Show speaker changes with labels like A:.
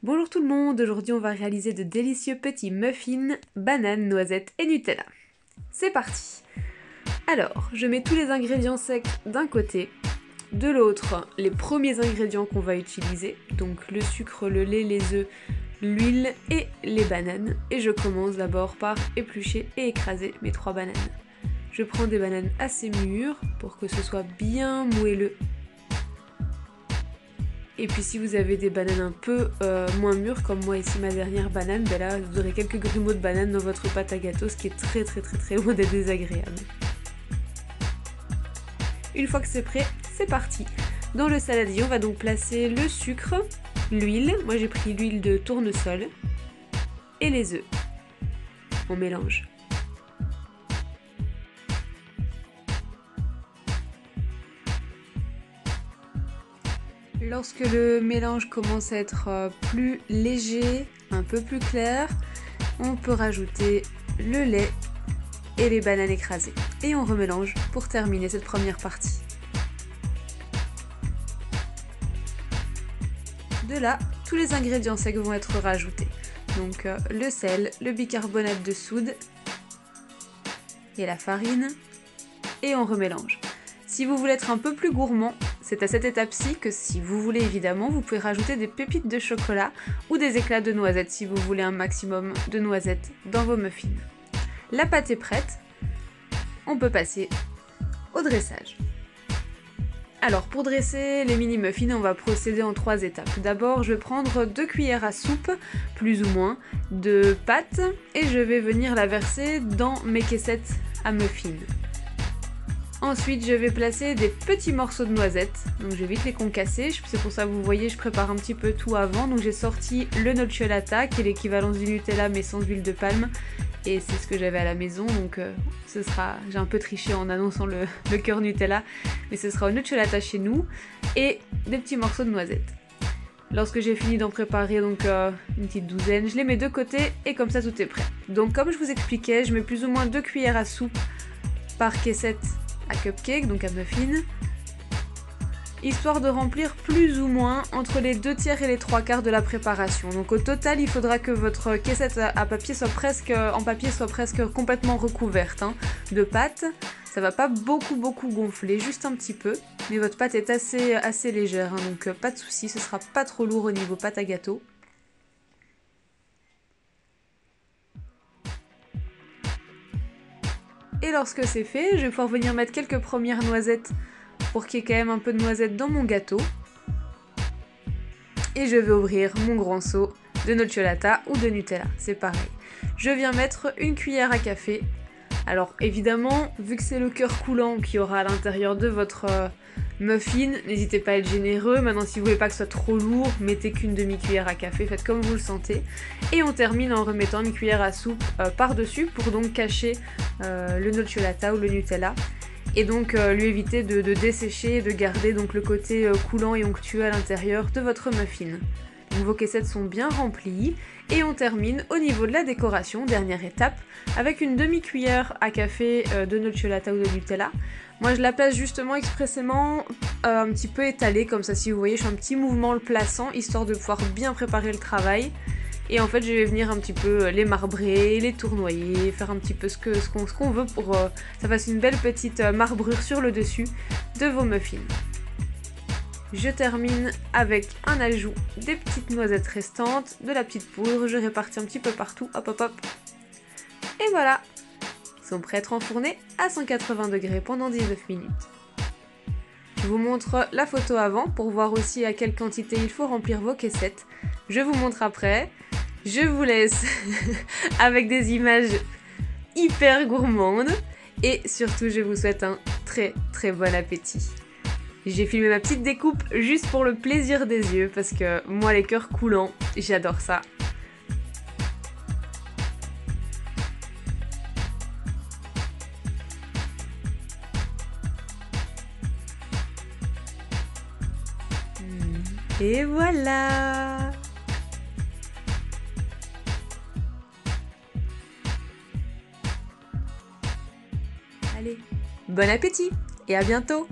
A: Bonjour tout le monde, aujourd'hui on va réaliser de délicieux petits muffins, bananes, noisettes et Nutella. C'est parti. Alors, je mets tous les ingrédients secs d'un côté, de l'autre les premiers ingrédients qu'on va utiliser, donc le sucre, le lait, les œufs, l'huile et les bananes. Et je commence d'abord par éplucher et écraser mes 3 bananes. Je prends des bananes assez mûres pour que ce soit bien moelleux. Et puis si vous avez des bananes un peu moins mûres, comme moi ici ma dernière banane, ben là vous aurez quelques grumeaux de banane dans votre pâte à gâteau, ce qui est très loin d'être désagréable. Une fois que c'est prêt, c'est parti. Dans le saladier, on va donc placer le sucre, l'huile, moi j'ai pris l'huile de tournesol, et les œufs. On mélange. Lorsque le mélange commence à être plus léger, un peu plus clair, on peut rajouter le lait et les bananes écrasées. Et on remélange pour terminer cette première partie. De là, tous les ingrédients secs vont être rajoutés. Donc le sel, le bicarbonate de soude et la farine. Et on remélange. Si vous voulez être un peu plus gourmand, c'est à cette étape-ci que si vous voulez évidemment, vous pouvez rajouter des pépites de chocolat ou des éclats de noisettes si vous voulez un maximum de noisettes dans vos muffins. La pâte est prête, on peut passer au dressage. Alors pour dresser les mini muffins, on va procéder en 3 étapes. D'abord, je vais prendre 2 cuillères à soupe, plus ou moins, de pâte et je vais venir la verser dans mes caissettes à muffins. Ensuite, je vais placer des petits morceaux de noisettes, donc je vais vite les concasser, c'est pour ça que vous voyez, je prépare un petit peu tout avant, donc j'ai sorti le nocciolata, qui est l'équivalent du Nutella mais sans huile de palme, et c'est ce que j'avais à la maison, donc j'ai un peu triché en annonçant le cœur Nutella, mais ce sera au nocciolata chez nous, et des petits morceaux de noisettes. Lorsque j'ai fini d'en préparer donc une petite douzaine, je les mets de côté, et comme ça tout est prêt. Donc comme je vous expliquais, je mets plus ou moins 2 cuillères à soupe par caissette à cupcake, donc à muffin, histoire de remplir plus ou moins entre les 2/3 et les 3/4 de la préparation. Donc au total, il faudra que votre caissette à papier soit presque complètement recouverte de pâte. Ça va pas beaucoup gonfler, juste un petit peu, mais votre pâte est assez légère, donc pas de souci, ce sera pas trop lourd au niveau pâte à gâteau. Et lorsque c'est fait, je vais pouvoir venir mettre quelques premières noisettes pour qu'il y ait quand même un peu de noisettes dans mon gâteau. Et je vais ouvrir mon grand seau de nocciolata ou de Nutella, c'est pareil. Je viens mettre une cuillère à café. Alors évidemment, vu que c'est le cœur coulant qu'il y aura à l'intérieur de votre muffin, n'hésitez pas à être généreux. Maintenant, si vous voulez pas que ce soit trop lourd, mettez qu'une demi-cuillère à café, faites comme vous le sentez. Et on termine en remettant une cuillère à soupe par-dessus pour donc cacher le nocciolata ou le Nutella. Et donc lui éviter de dessécher et de garder donc le côté coulant et onctueux à l'intérieur de votre muffin. Donc vos caissettes sont bien remplies et on termine au niveau de la décoration, dernière étape, avec une demi-cuillère à café de nocciolata ou de Nutella. Moi je la place justement expressément un petit peu étalée, comme ça si vous voyez je fais un petit mouvement en le plaçant, histoire de pouvoir bien préparer le travail. Et en fait je vais venir un petit peu les marbrer, les tournoyer, faire un petit peu ce qu'on veut pour que ça fasse une belle petite marbrure sur le dessus de vos muffins. Je termine avec un ajout des petites noisettes restantes, de la petite poudre, je répartis un petit peu partout, hop hop hop. Et voilà, ils sont prêts à être enfournés à 180 degrés pendant 19 minutes. Je vous montre la photo avant pour voir aussi à quelle quantité il faut remplir vos caissettes. Je vous montre après. Je vous laisse avec des images hyper gourmandes et surtout je vous souhaite un très bon appétit. J'ai filmé ma petite découpe juste pour le plaisir des yeux parce que moi les cœurs coulants, j'adore ça. Et voilà! Allez, bon appétit et à bientôt!